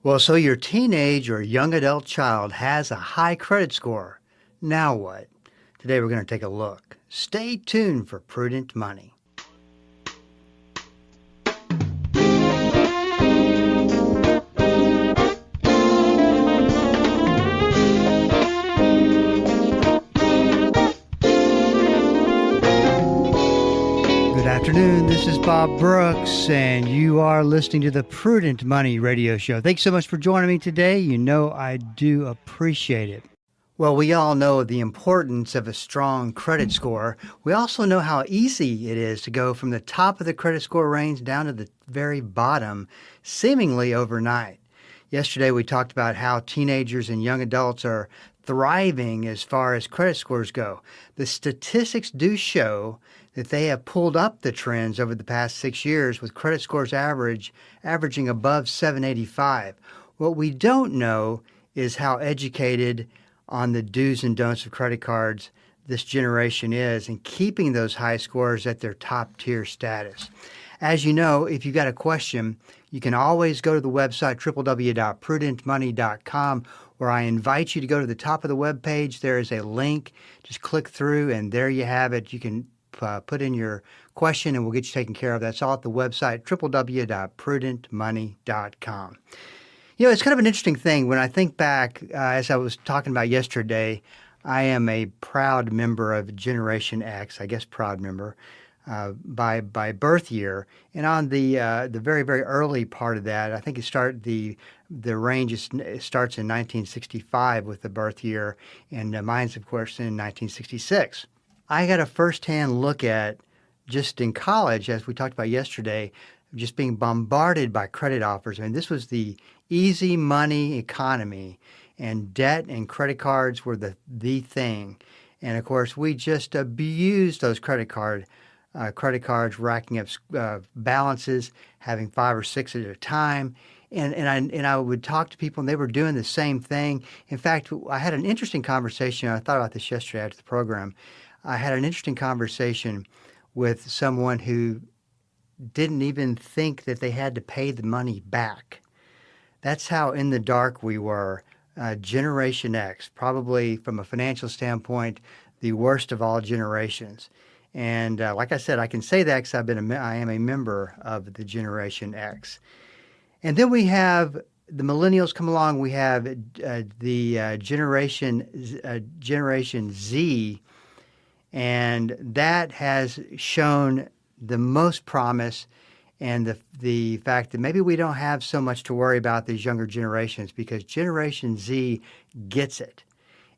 Well, so your teenage or young adult child has a high credit score. Now what? Today we're going to take a look. Stay tuned for Prudent Money. Good afternoon. This is Bob Brooks, and you are listening to the Prudent Money Radio Show. Thanks so much for joining me today. You know I do appreciate it. Well, we all know the importance of a strong credit score. We also know how easy it is to go from the top of the credit score range down to the very bottom, seemingly overnight. Yesterday, we talked about how teenagers and young adults are thriving as far as credit scores go. The statistics do show that they have pulled up the trends over the past 6 years, with credit scores averaging above 785. What we don't know is how educated on the do's and don'ts of credit cards this generation is in keeping those high scores at their top tier status. As you know, if you got a question, you can always go to the website www.prudentmoney.com, where I invite you to go to the top of the web page. There is a link. Just click through and there you have it. You can put in your question and we'll get you taken care of. That's all at the website www.prudentmoney.com. You know, it's kind of an interesting thing. When I think back, as I was talking about yesterday, I am a proud member of Generation X, I guess proud member, by birth year. And on the very, very early part of that, I think the range starts in 1965 with the birth year, and mine's, of course, in 1966. I got a firsthand look at, just in college, as we talked about yesterday, just being bombarded by credit offers. I mean, this was the easy money economy, and debt and credit cards were the thing. And of course, we just abused those credit cards, racking up balances, having 5 or 6 at a time. And I would talk to people, and they were doing the same thing. In fact, I had an interesting conversation. I thought about this yesterday after the program. I had an interesting conversation with someone who didn't even think that they had to pay the money back. That's how in the dark we were. Generation X, probably from a financial standpoint, the worst of all generations. And like I said, I can say that because I am a member of the Generation X. And then we have the millennials come along. We have the Generation Z, and that has shown the most promise, and the fact that maybe we don't have so much to worry about these younger generations, because Generation Z gets it.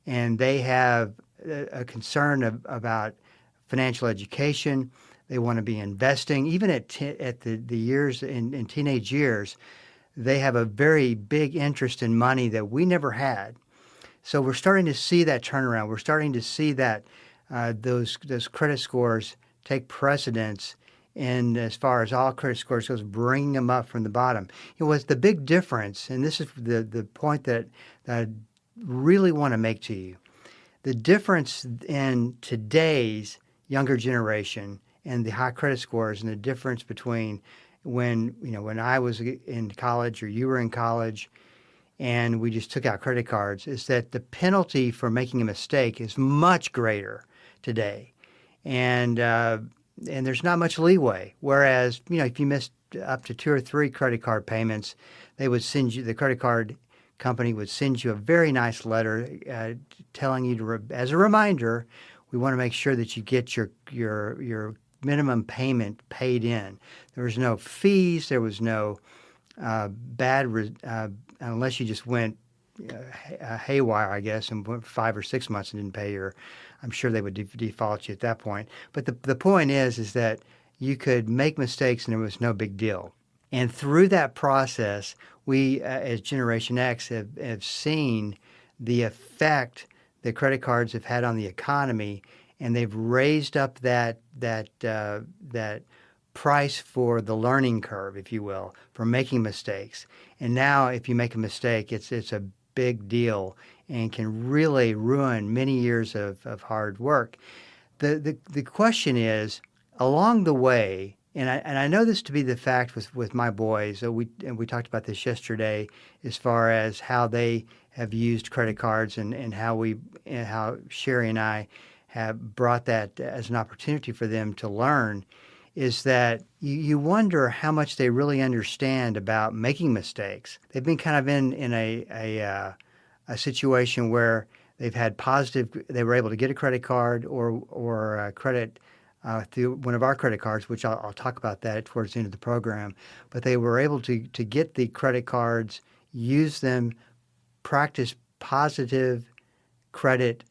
And they have a concern about financial education. They want to be investing. Even at the years in teenage years, they have a very big interest in money that we never had. So we're starting to see that turnaround. We're starting to see that those credit scores take precedence, and as far as all credit scores goes, bringing them up from the bottom. It was the big difference, and this is the point that I really want to make to you. The difference in today's younger generation and the high credit scores, and the difference between when I was in college or you were in college and we just took out credit cards, is that the penalty for making a mistake is much greater today. And there's not much leeway. Whereas, if you missed up to 2 or 3 credit card payments, the credit card company would send you a very nice letter telling you as a reminder, we want to make sure that you get your minimum payment paid in. There was no fees. There was no unless you just went haywire, I guess, and went 5 or 6 months and didn't pay I'm sure they would default you at that point. But the point is that you could make mistakes and there was no big deal. And through that process, we as Generation X have seen the effect that credit cards have had on the economy, and they've raised up that price for the learning curve, if you will, for making mistakes. And now if you make a mistake, it's a big deal and can really ruin many years of hard work. The question is, along the way, And I know this to be the fact with my boys. So we talked about this yesterday, as far as how they have used credit cards, and how Sherry and I have brought that as an opportunity for them to learn, is that you wonder how much they really understand about making mistakes. They've been kind of in a situation where they've had they were able to get a credit card or a credit through one of our credit cards, which I'll talk about that towards the end of the program. But they were able to get the credit cards, use them, practice positive credit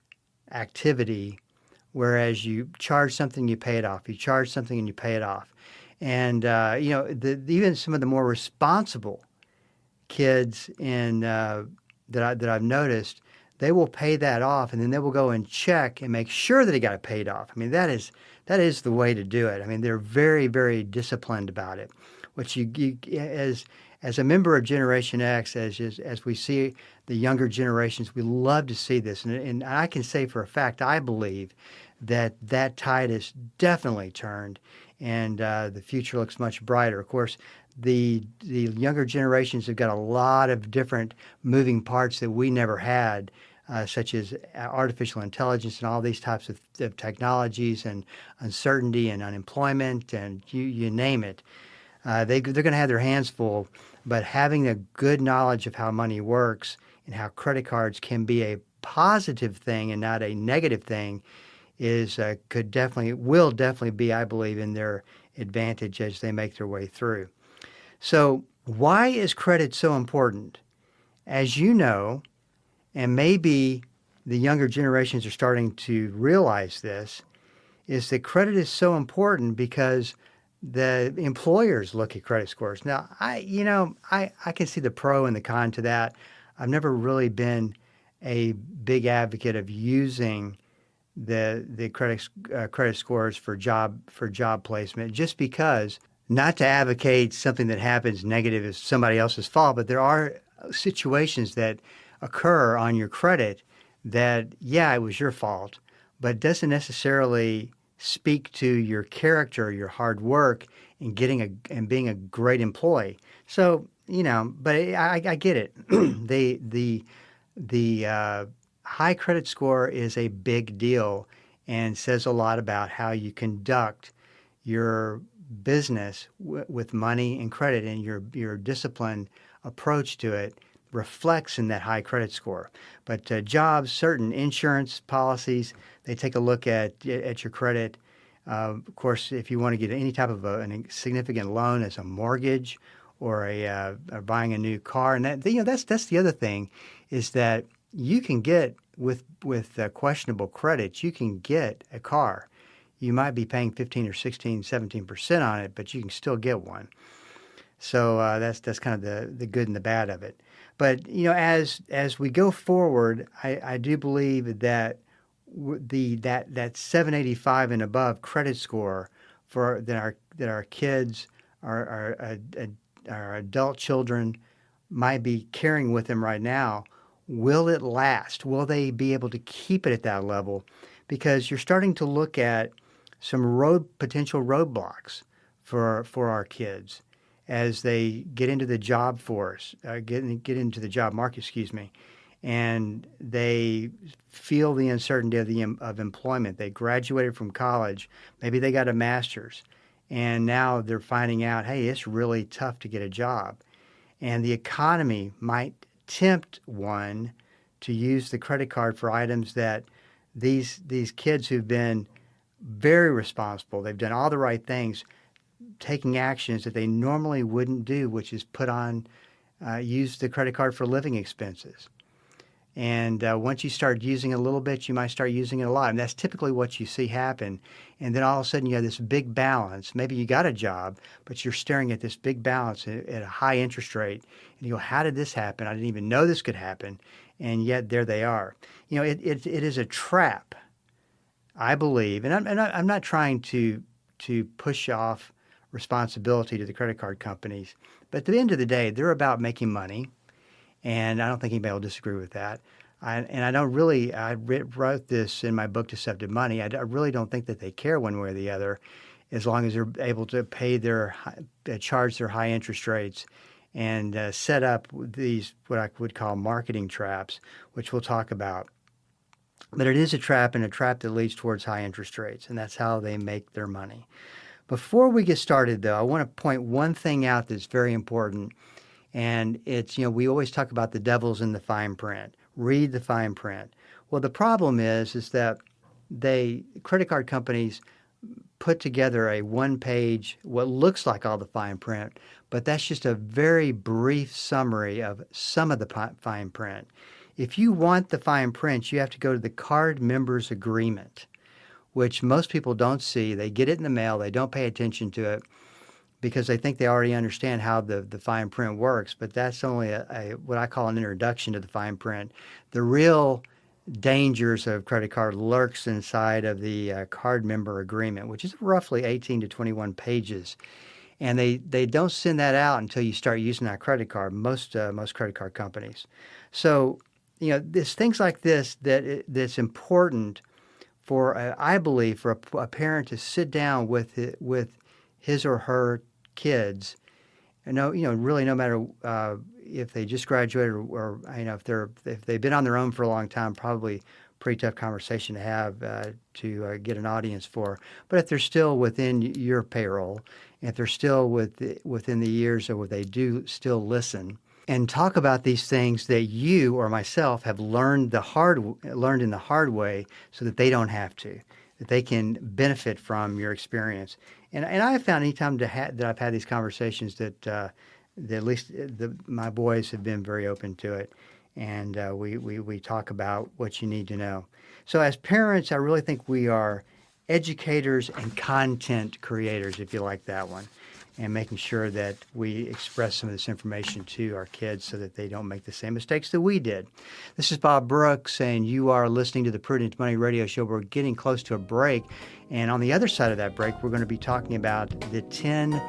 activity, whereas you charge something, you pay it off. You charge something and you pay it off. And even some of the more responsible kids that I've noticed, they will pay that off, and then they will go and check and make sure that he got it paid off. I mean, that is the way to do it. I mean, they're very, very disciplined about it. Which you as a member of Generation X, as we see the younger generations, we love to see this, and I can say for a fact, I believe that tide is definitely turned, and the future looks much brighter. Of course, the younger generations have got a lot of different moving parts that we never had, such as artificial intelligence and all these types of technologies, and uncertainty and unemployment, and you name it. They're going to have their hands full, but having a good knowledge of how money works and how credit cards can be a positive thing and not a negative thing will definitely be, I believe, in their advantage as they make their way through. So why is credit so important? As you know, and maybe the younger generations are starting to realize this, is that credit is so important because the employers look at credit scores. Now, I can see the pro and the con to that. I've never really been a big advocate of using the credit scores for job placement, just because, not to advocate something that happens negative is somebody else's fault, but there are situations that occur on your credit that, yeah, it was your fault, but it doesn't necessarily speak to your character, your hard work, and being a great employee. So, but I get it. The high credit score is a big deal and says a lot about how you conduct your business with money and credit, and your disciplined approach to it reflects in that high credit score. But jobs, certain insurance policies, they take a look at your credit. Of course, if you want to get any type of a significant loan, as a mortgage or or buying a new car, and that's the other thing, is that you can get with questionable credit, you can get a car. You might be paying 15 or 16, 17% on it, but you can still get one. So that's kind of the good and the bad of it. But as we go forward, I do believe that that 785 and above credit score that our kids, our adult children might be carrying with them right now, will it last? Will they be able to keep it at that level? Because you're starting to look at some potential roadblocks for our kids as they get into the job force, get into the job market, and they feel the uncertainty of employment. They graduated from college, maybe they got a master's, and now they're finding out, hey, it's really tough to get a job. And the economy might tempt one to use the credit card for items that these kids who've been very responsible, they've done all the right things, taking actions that they normally wouldn't do, which is use the credit card for living expenses. And once you start using it a little bit, you might start using it a lot. And that's typically what you see happen. And then all of a sudden you have this big balance. Maybe you got a job, but you're staring at this big balance at a high interest rate. And you go, how did this happen? I didn't even know this could happen. And yet there they are. It is a trap, I believe. And I'm not trying to push off responsibility to the credit card companies. But at the end of the day, they're about making money. And I don't think anybody will disagree with that. I wrote this in my book, Deceptive Money. I really don't think that they care one way or the other, as long as they're able to pay charge their high interest rates and set up these, what I would call marketing traps, which we'll talk about. But it is a trap, and a trap that leads towards high interest rates, and that's how they make their money. Before we get started, though, I want to point one thing out that's very important, and it's, we always talk about the devil's in the fine print. Read the fine print. Well, the problem is that credit card companies put together a one-page, what looks like all the fine print, but that's just a very brief summary of some of the fine print. If you want the fine print, you have to go to the card members agreement, which most people don't see. They get it in the mail. They don't pay attention to it because they think they already understand how the fine print works, but that's only what I call an introduction to the fine print. The real dangers of credit card lurks inside of the card member agreement, which is roughly 18 to 21 pages. And they don't send that out until you start using that credit card, most credit card companies. So, there's things like this that's important for, I believe, for a parent to sit down with his or her kids, and really no matter if they just graduated or if they've been on their own for a long time, probably pretty tough conversation to have to get an audience for. But if they're still within your payroll, if they're still within the years or they do still listen and talk about these things that you or myself have learned in the hard way, so that they don't have to, that they can benefit from your experience. And I have found anytime that I've had these conversations that at least my boys have been very open to it, and we talk about what you need to know. So as parents, I really think we are educators and content creators, if you like that one, and making sure that we express some of this information to our kids so that they don't make the same mistakes that we did. This is Bob Brooks, and you are listening to the Prudent Money Radio Show. We're getting close to a break, and on the other side of that break, we're going to be talking about the 10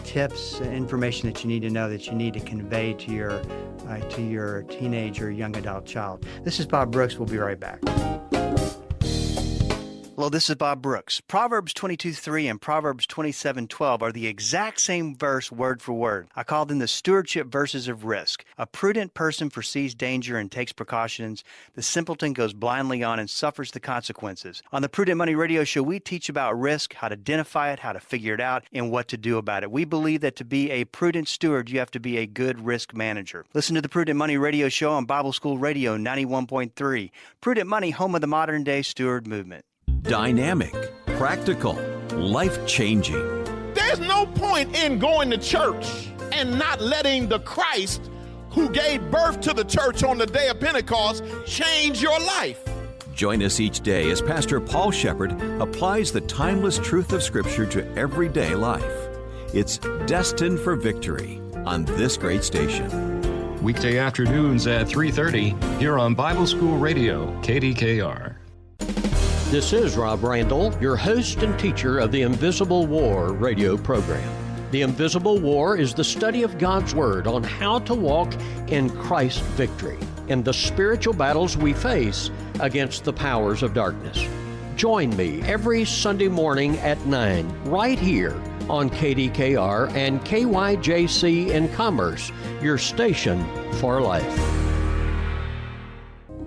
tips and information that you need to know, that you need to convey to your teenage or young adult child. This is Bob Brooks. We'll be right back. Hello, this is Bob Brooks. Proverbs 22:3 and Proverbs 27:12 are the exact same verse word for word. I call them the stewardship verses of risk. A prudent person foresees danger and takes precautions. The simpleton goes blindly on and suffers the consequences. On the Prudent Money Radio Show, we teach about risk, how to identify it, how to figure it out, and what to do about it. We believe that to be a prudent steward, you have to be a good risk manager. Listen to the Prudent Money Radio Show on Bible School Radio 91.3. Prudent Money, home of the modern-day steward movement. Dynamic, practical, life-changing. There's no point in going to church and not letting the Christ who gave birth to the church on the day of Pentecost change your life. Join us each day as Pastor Paul Shepherd applies the timeless truth of Scripture to everyday life. It's Destined for Victory on this great station. Weekday afternoons at 3:30 here on Bible School Radio, KDKR. This is Rob Randall, your host and teacher of the Invisible War radio program. The Invisible War is the study of God's Word on how to walk in Christ's victory in the spiritual battles we face against the powers of darkness. Join me every Sunday morning at 9 right here on KDKR and KYJC in Commerce, your station for life.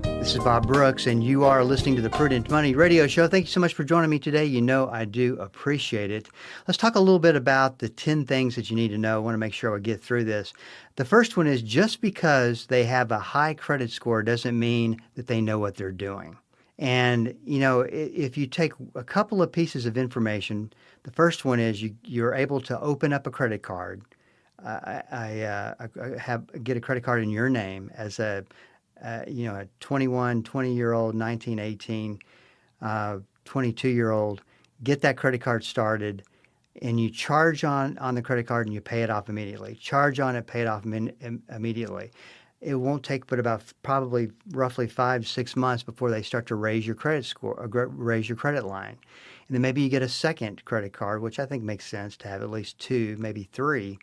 This is Bob Brooks, and you are listening to the Prudent Money Radio Show. Thank you so much for joining me today. You know I do appreciate it. Let's talk a little bit about the 10 things that you need to know. I want to make sure I get through this. The first one is, just because they have a high credit score doesn't mean that they know what they're doing. And, if you take a couple of pieces of information, the first one is you're able to open up a credit card. Get a credit card in your name as a 20-year-old, 19, 18, 22-year-old, get that credit card started, and you charge on the credit card and you pay it off immediately. Charge on it, pay it off immediately. It won't take but about probably roughly 5-6 months before they start to raise your credit score, or raise your credit line. And then maybe you get a second credit card, which I think makes sense to have at least 2, maybe 3,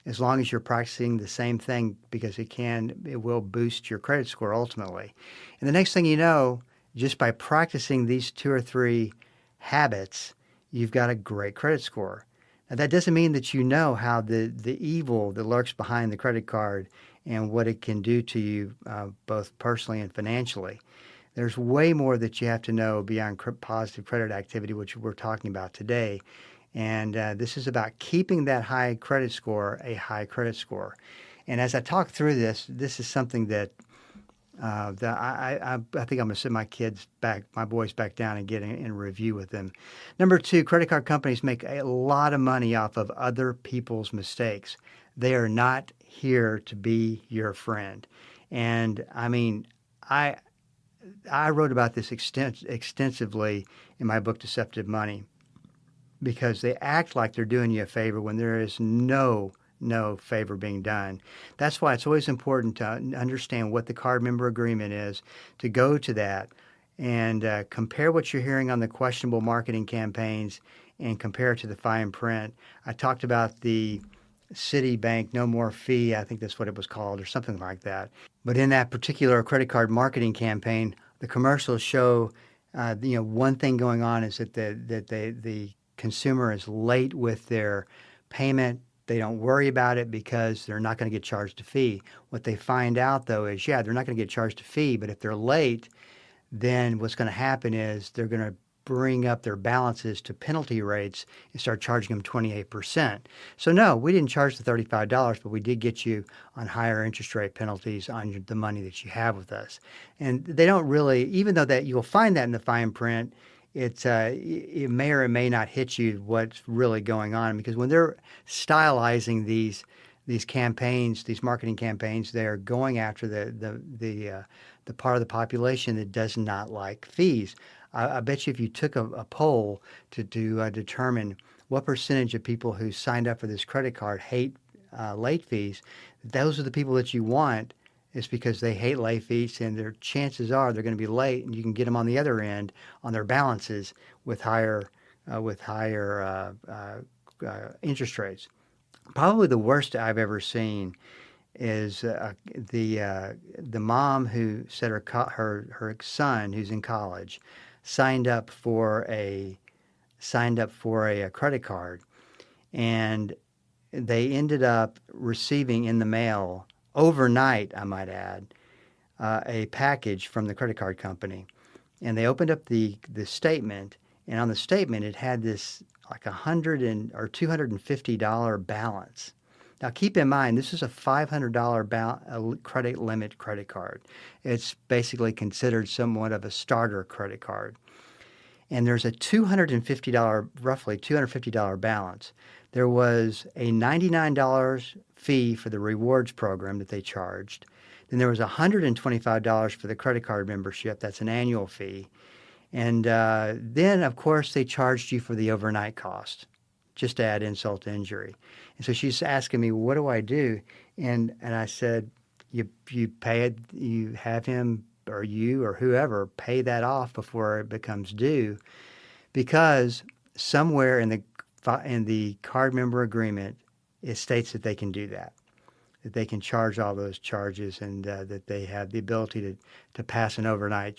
as long as you're practicing the same thing, because it will boost your credit score ultimately. And the next thing you know, just by practicing these 2 or 3 habits, you've got a great credit score. Now, that doesn't mean that you know how the evil that lurks behind the credit card and what it can do to you, both personally and financially. There's way more that you have to know beyond positive credit activity, which we're talking about today. And this is about keeping that high credit score a high credit score. And as I talk through this is something that I think I'm going to sit my boys back down and get in review with them. Number 2, credit card companies make a lot of money off of other people's mistakes. They are not here to be your friend. And I mean, I wrote about this extensively in my book, Deceptive Money, because they act like they're doing you a favor when there is no favor being done. That's why it's always important to understand what the card member agreement is, to go to that and compare what you're hearing on the questionable marketing campaigns and compare it to the fine print. I talked about the Citibank No More Fee, I think that's what it was called, or something like that. But in that particular credit card marketing campaign, the commercials show, one thing going on is that the consumer is late with their payment. They don't worry about it because they're not going to get charged a fee. What they find out, though, is, they're not going to get charged a fee, but if they're late, then what's going to happen is they're going to bring up their balances to penalty rates and start charging them 28%. So no, we didn't charge the $35, but we did get you on higher interest rate penalties on the money that you have with us. And they don't really, even though that you'll find that in the fine print, it may or may not hit you what's really going on, because when they're stylizing these campaigns, these marketing campaigns, they are going after the part of the population that does not like fees. I bet you if you took a poll to determine what percentage of people who signed up for this credit card hate late fees, those are the people that you want. It's because they hate late fees, and their chances are they're going to be late, and you can get them on the other end on their balances with higher interest rates. Probably the worst I've ever seen is the mom who said her son, who's in college, signed up for a credit card, and they ended up receiving in the mail overnight, I might add, a package from the credit card company. And they opened up the statement, and on the statement it had this like $100 or $250 balance. Now keep in mind, this is a $500 credit limit credit card. It's basically considered somewhat of a starter credit card. And there's a roughly $250 balance. There was a $99 fee for the rewards program that they charged. Then there was $125 for the credit card membership. That's an annual fee. And then, of course, they charged you for the overnight cost, just to add insult to injury. And so she's asking me, what do I do? And I said, you pay it, you have him or you or whoever pay that off before it becomes due, because somewhere in the card member agreement, it states that they can do that they can charge all those charges, and that they have the ability to pass an overnight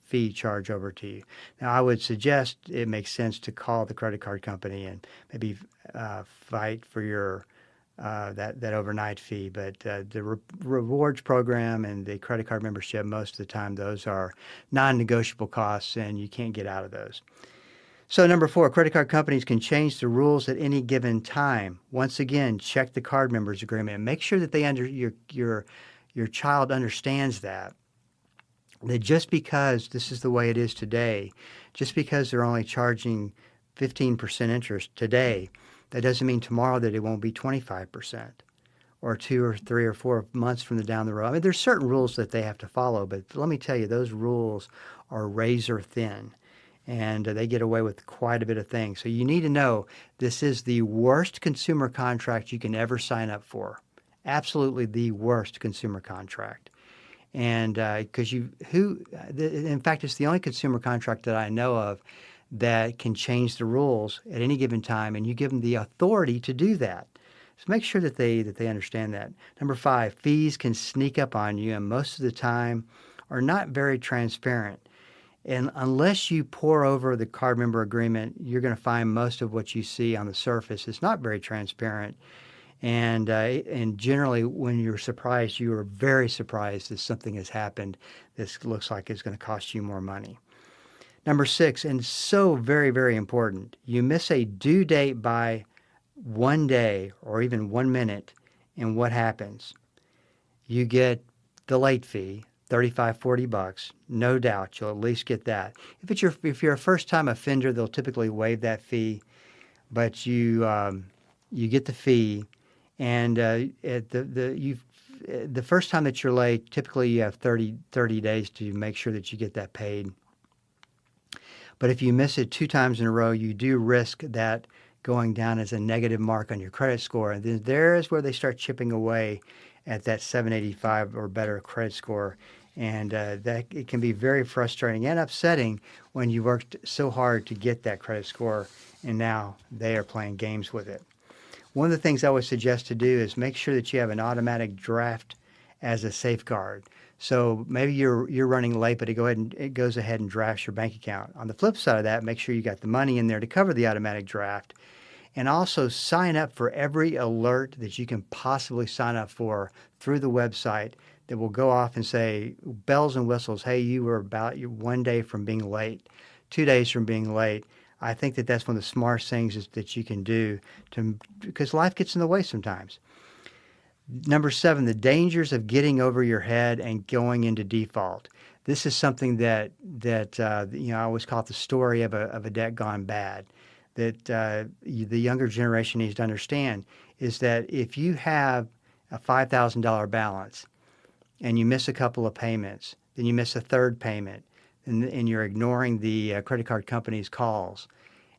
fee charge over to you. Now, I would suggest it makes sense to call the credit card company and maybe fight for your that overnight fee. But the rewards program and the credit card membership, most of the time, those are non-negotiable costs, and you can't get out of those. So number 4, credit card companies can change the rules at any given time. Once again, check the card members agreement and make sure that your child understands that just because this is the way it is today, just because they're only charging 15% interest today, that doesn't mean tomorrow that it won't be 25% or 2 or 3 or 4 months from down the road. I mean, there's certain rules that they have to follow, but let me tell you, those rules are razor thin. And they get away with quite a bit of things. So you need to know this is the worst consumer contract you can ever sign up for. Absolutely the worst consumer contract. And because in fact, it's the only consumer contract that I know of that can change the rules at any given time, and you give them the authority to do that. So make sure that they understand that. Number 5, fees can sneak up on you, and most of the time are not very transparent. And unless you pore over the card member agreement, you're going to find most of what you see on the surface is not very transparent. And generally, when you're surprised, you are very surprised that something has happened that looks like it's going to cost you more money. Number 6, and so very, very important, you miss a due date by 1 day or even 1 minute, and what happens? You get the late fee, $35-40. No doubt, you'll at least get that. If you're a first-time offender, they'll typically waive that fee, but you get the fee, and the first time that you're late, typically you have 30 days to make sure that you get that paid. But if you miss it 2 times in a row, you do risk that going down as a negative mark on your credit score. And then there's where they start chipping away at that 785 or better credit score. And that it can be very frustrating and upsetting when you worked so hard to get that credit score, and now they are playing games with it. One of the things I would suggest to do is make sure that you have an automatic draft as a safeguard. So maybe you're running late, but it goes ahead and drafts your bank account. On the flip side of that, make sure you got the money in there to cover the automatic draft. And also sign up for every alert that you can possibly sign up for through the website that will go off and say, bells and whistles, hey, you were about 1 day from being late, 2 days from being late. I think that that's one of the smartest things that you can do because life gets in the way sometimes. Number 7, the dangers of getting over your head and going into default. This is something that I always call it the story of a debt gone bad. That the younger generation needs to understand is that if you have a $5,000 balance and you miss a couple of payments, then you miss a third payment, and you're ignoring the credit card company's calls,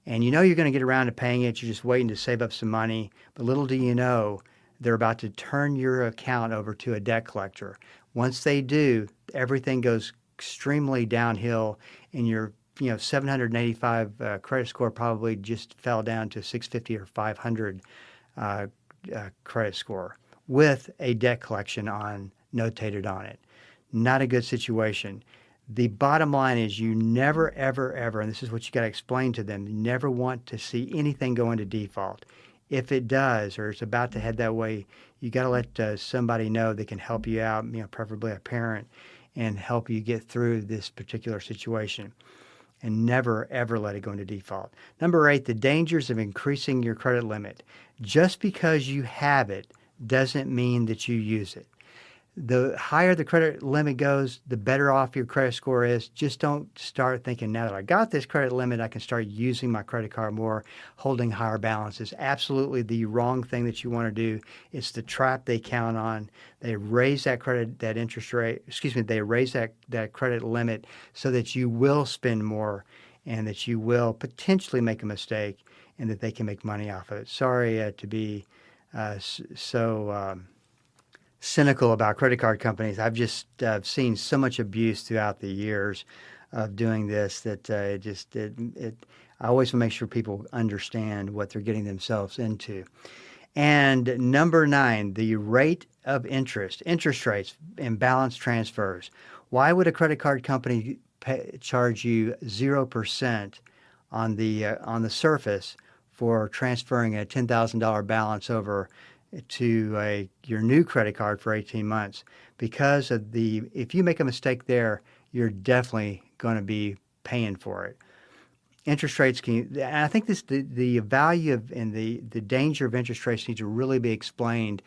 and you know you're going to get around to paying it, you're just waiting to save up some money, but little do you know, they're about to turn your account over to a debt collector. Once they do, everything goes extremely downhill, and your 785 credit score probably just fell down to 650 or 500 credit score with a debt collection notated on it. Not a good situation. The bottom line is you never, ever, ever, and this is what you got to explain to them, you never want to see anything go into default. If it does, or it's about to head that way, you got to let somebody know that can help you out, preferably a parent, and help you get through this particular situation. And never, ever let it go into default. Number 8, the dangers of increasing your credit limit. Just because you have it doesn't mean that you use it. The higher the credit limit goes, the better off your credit score is. Just don't start thinking, now that I got this credit limit, I can start using my credit card more, holding higher balances. Absolutely the wrong thing that you want to do. It's the trap they count on. They raise that credit limit so that you will spend more and that you will potentially make a mistake and that they can make money off of it. Sorry to be so cynical about credit card companies. I've just seen so much abuse throughout the years of doing this that I always want to make sure people understand what they're getting themselves into. And number 9, the rate of interest rates and balance transfers. Why would a credit card company charge you 0% on the surface for transferring a $10,000 balance over to your new credit card for 18 months? Because of if you make a mistake there, you're definitely going to be paying for it. Interest rates and I think the value of and the danger of interest rates needs to really be explained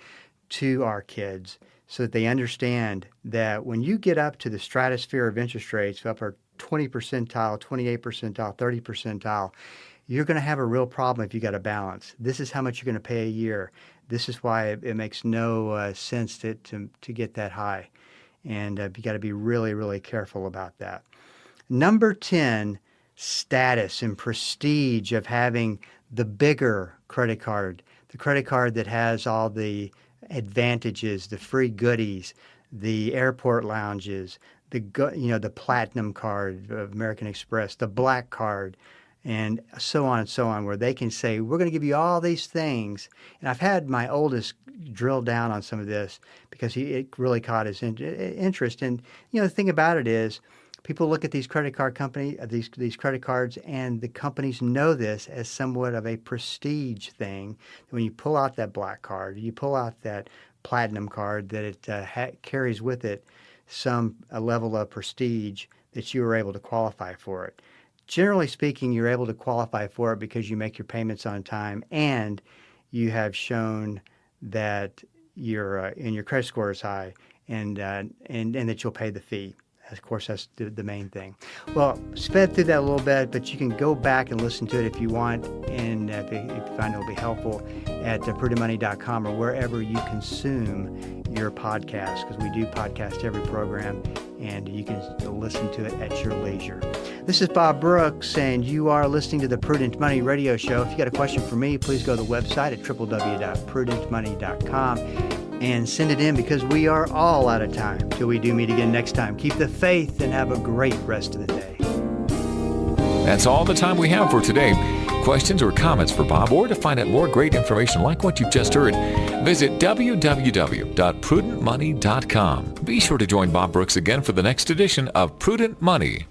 to our kids so that they understand that when you get up to the stratosphere of interest rates, upper 20 percentile, 28 percentile, 30 percentile, you're going to have a real problem if you got a balance. This is how much you're going to pay a year. This is why it makes no sense to get that high. And you got to be really, really careful about that. Number 10, status and prestige of having the bigger credit card, the credit card that has all the advantages, the free goodies, the airport lounges, the platinum card of American Express, the black card, and so on, where they can say, we're going to give you all these things. And I've had my oldest drill down on some of this because it really caught his interest. And, the thing about it is People look at these credit card these credit cards, and the companies know this as somewhat of a prestige thing. When you pull out that black card, you pull out that platinum card, that it carries with it a level of prestige that you were able to qualify for it. Generally speaking, you're able to qualify for it because you make your payments on time and you have shown that your credit score is high and that you'll pay the fee. Of course, that's the main thing. Well, sped through that a little bit, but you can go back and listen to it if you want, and if you find it will be helpful, at prudentmoney.com or wherever you consume your podcast, because we do podcast every program, and you can listen to it at your leisure. This is Bob Brooks, and you are listening to the Prudent Money Radio Show. If you got a question for me, please go to the website at www.prudentmoney.com. and send it in, because we are all out of time. Till we do meet again next time. Keep the faith and have a great rest of the day. That's all the time we have for today. Questions or comments for Bob, or to find out more great information like what you've just heard, visit www.prudentmoney.com. Be sure to join Bob Brooks again for the next edition of Prudent Money.